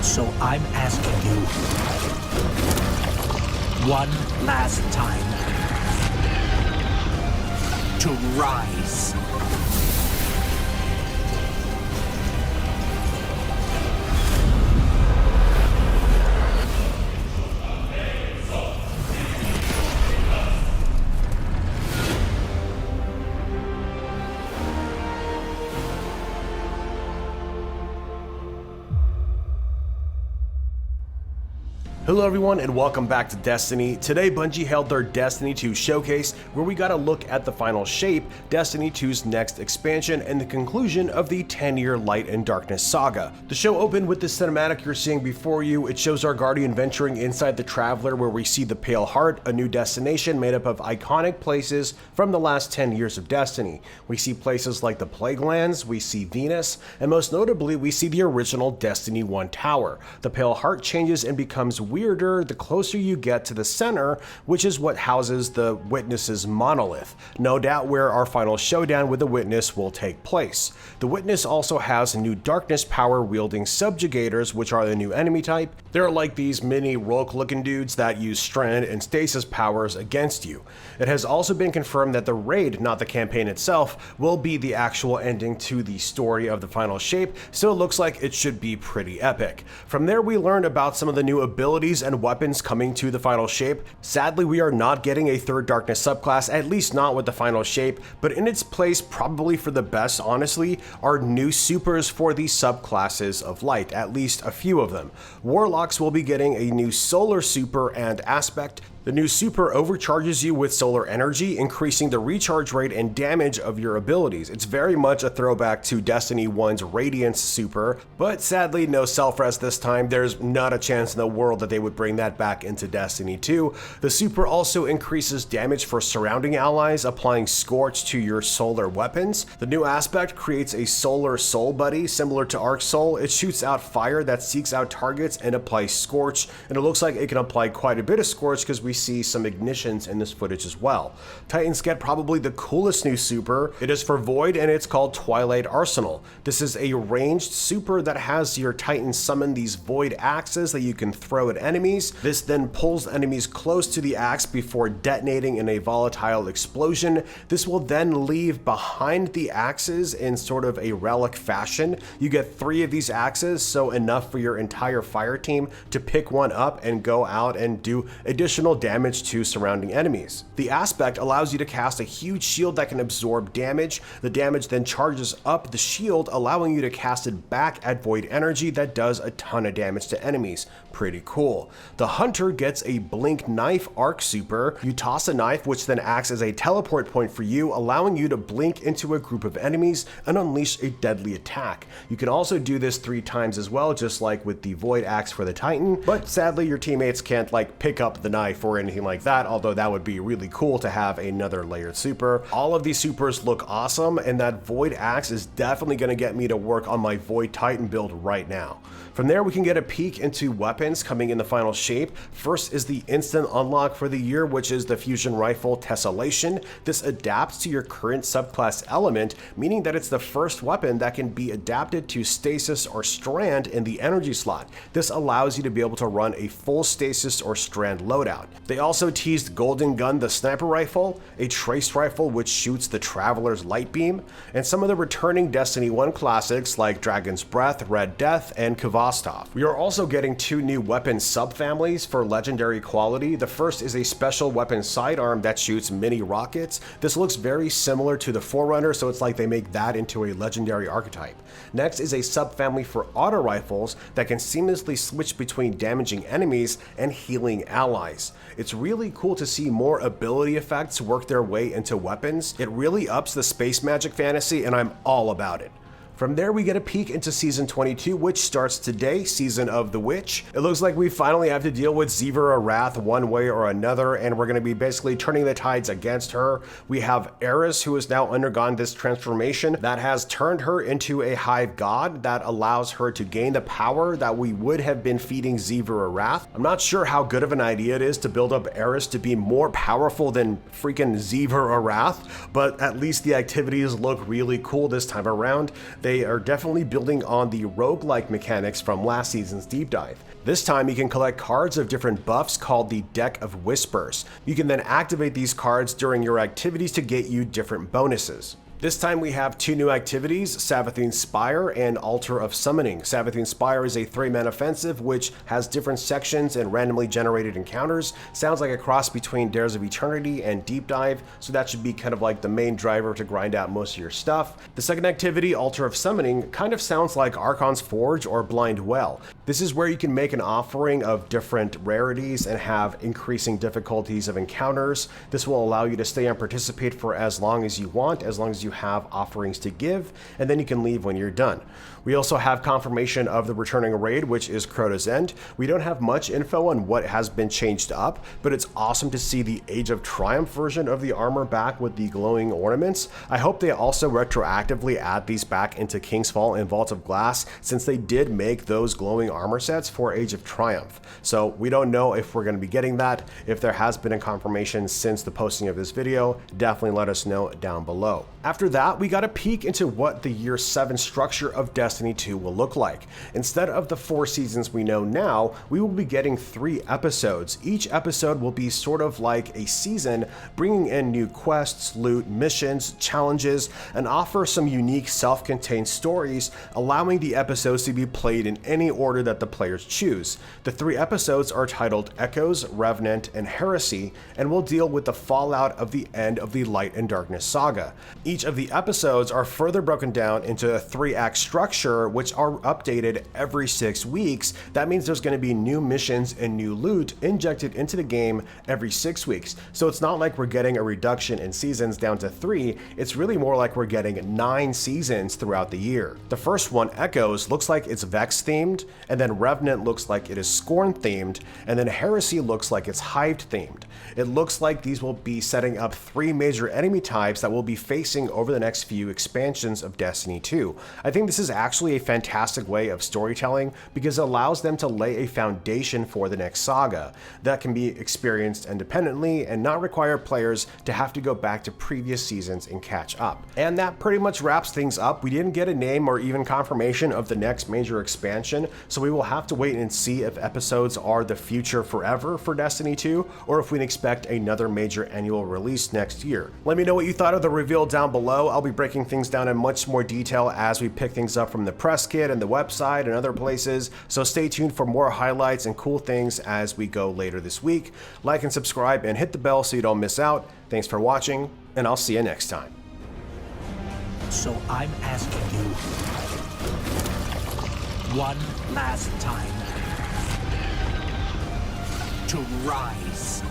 So I'm asking you, one last time, to rise. Hello everyone and welcome back to Destiny. Today Bungie held their Destiny 2 showcase where we got a look at the final shape, Destiny 2's next expansion, and the conclusion of the 10-year Light and Darkness saga. The show opened with the cinematic you're seeing before you. It shows our Guardian venturing inside the Traveler where we see the Pale Heart, a new destination made up of iconic places from the last 10 years of Destiny. We see places like the Plague Lands, we see Venus, and most notably we see the original Destiny 1 tower. The Pale Heart changes and becomes weirder the closer you get to the center, which is what houses the Witness's monolith, no doubt where our final showdown with the Witness will take place. The Witness also has new darkness power wielding subjugators, which are the new enemy type. They're like these mini Rogue looking dudes that use strand and stasis powers against you. It has also been confirmed that the raid, not the campaign itself, will be the actual ending to the story of the final shape, so it looks like it should be pretty epic. From there we learned about some of the new abilities and weapons coming to the final shape. Sadly, we are not getting a third darkness subclass, at least not with the final shape, but in its place, probably for the best honestly, are new supers for the subclasses of light, at least a few of them. Warlocks will be getting a new solar super and aspect. The new super overcharges you with solar energy, increasing the recharge rate and damage of your abilities. It's very much a throwback to Destiny 1's Radiance super, but sadly no self-res this time. There's not a chance in the world that they would bring that back into Destiny 2. The super also increases damage for surrounding allies, applying Scorch to your solar weapons. The new aspect creates a solar soul buddy similar to Arc Soul. It shoots out fire that seeks out targets and applies Scorch, and it looks like it can apply quite a bit of Scorch because we see some ignitions in this footage as well. Titans get probably the coolest new super. It is for Void and it's called Twilight Arsenal. This is a ranged super that has your Titans summon these Void axes that you can throw at enemies. This then pulls enemies close to the axe before detonating in a volatile explosion. This will then leave behind the axes in sort of a relic fashion. You get 3 of these axes, so enough for your entire fire team to pick one up and go out and do additional damage to surrounding enemies. The aspect allows you to cast a huge shield that can absorb damage. The damage then charges up the shield, allowing you to cast it back at Void energy that does a ton of damage to enemies. Pretty cool. The Hunter gets a Blink Knife arc super. You toss a knife which then acts as a teleport point for you, allowing you to blink into a group of enemies and unleash a deadly attack. You can also do this 3 times as well, just like with the Void axe for the Titan, but sadly your teammates can't like pick up the knife or anything like that, although that would be really cool to have another layered super. All of these supers look awesome, and that Void axe is definitely going to get me to work on my Void Titan build right now. From there we can get a peek into weapons coming in the final shape. First is the instant unlock for the year, which is the fusion rifle Tessellation. This adapts to your current subclass element, meaning that it's the first weapon that can be adapted to stasis or strand in the energy slot. This allows you to be able to run a full stasis or strand loadout. They also teased Golden Gun the sniper rifle, a trace rifle which shoots the Traveler's light beam, and some of the returning Destiny 1 classics like Dragon's Breath, Red Death, and Kvastov. We are also getting 2 new weapon subfamilies for legendary quality. The first is a special weapon sidearm that shoots mini rockets. This looks very similar to the Forerunner, so it's like they make that into a legendary archetype. Next is a subfamily for auto rifles that can seamlessly switch between damaging enemies and healing allies. It's really cool to see more ability effects work their way into weapons. It really ups the space magic fantasy, and I'm all about it. From there, we get a peek into Season 22, which starts today, Season of the Witch. It looks like we finally have to deal with Xivu Arath one way or another, and we're going to be basically turning the tides against her. We have Eris, who has now undergone this transformation that has turned her into a hive god that allows her to gain the power that we would have been feeding Xivu Arath. I'm not sure how good of an idea it is to build up Eris to be more powerful than freaking Xivu Arath, but at least the activities look really cool this time around. They are definitely building on the roguelike mechanics from last season's deep dive. This time you can collect cards of different buffs called the Deck of Whispers. You can then activate these cards during your activities to get you different bonuses. This time we have 2 new activities, Savathûn's Spire and Altar of Summoning. Savathûn's Spire is a 3-man offensive which has different sections and randomly generated encounters. Sounds like a cross between Dares of Eternity and Deep Dive, so that should be kind of like the main driver to grind out most of your stuff. The second activity, Altar of Summoning, kind of sounds like Archon's Forge or Blind Well. This is where you can make an offering of different rarities and have increasing difficulties of encounters. This will allow you to stay and participate for as long as you want, as long as you have offerings to give, and then you can leave when you're done. We also have confirmation of the returning raid, which is Crota's End. We don't have much info on what has been changed up, but it's awesome to see the Age of Triumph version of the armor back with the glowing ornaments. I hope they also retroactively add these back into King's Fall and Vault of Glass, since they did make those glowing armor sets for Age of Triumph. So we don't know if we're going to be getting that. If there has been a confirmation since the posting of this video, definitely let us know down below. After that, we got a peek into what the Year 7 structure of Destiny 2 will look like. Instead of the 4 seasons we know now, we will be getting 3 episodes. Each episode will be sort of like a season, bringing in new quests, loot, missions, challenges, and offer some unique self-contained stories, allowing the episodes to be played in any order that the players choose. The 3 episodes are titled Echoes, Revenant, and Heresy, and will deal with the fallout of the end of the Light and Darkness saga. Each of the episodes are further broken down into a 3-act structure, which are updated every 6 weeks. That means there's going to be new missions and new loot injected into the game every 6 weeks. So it's not like we're getting a reduction in seasons down to 3, it's really more like we're getting 9 seasons throughout the year. The first one, Echoes, looks like it's Vex themed, and then Revenant looks like it is Scorn themed, and then Heresy looks like it's Hive themed. It looks like these will be setting up 3 major enemy types that will be facing over the next few expansions of Destiny 2. I think this is actually a fantastic way of storytelling because it allows them to lay a foundation for the next saga that can be experienced independently and not require players to have to go back to previous seasons and catch up. And that pretty much wraps things up. We didn't get a name or even confirmation of the next major expansion, so we will have to wait and see if episodes are the future forever for Destiny 2 or if we can expect another major annual release next year. Let me know what you thought of the reveal down below. I'll be breaking things down in much more detail as we pick things up from the press kit and the website and other places, so stay tuned for more highlights and cool things as we go later this week. Like and subscribe and hit the bell so you don't miss out. Thanks for watching, and I'll see you next time. So I'm asking you one last time to rise.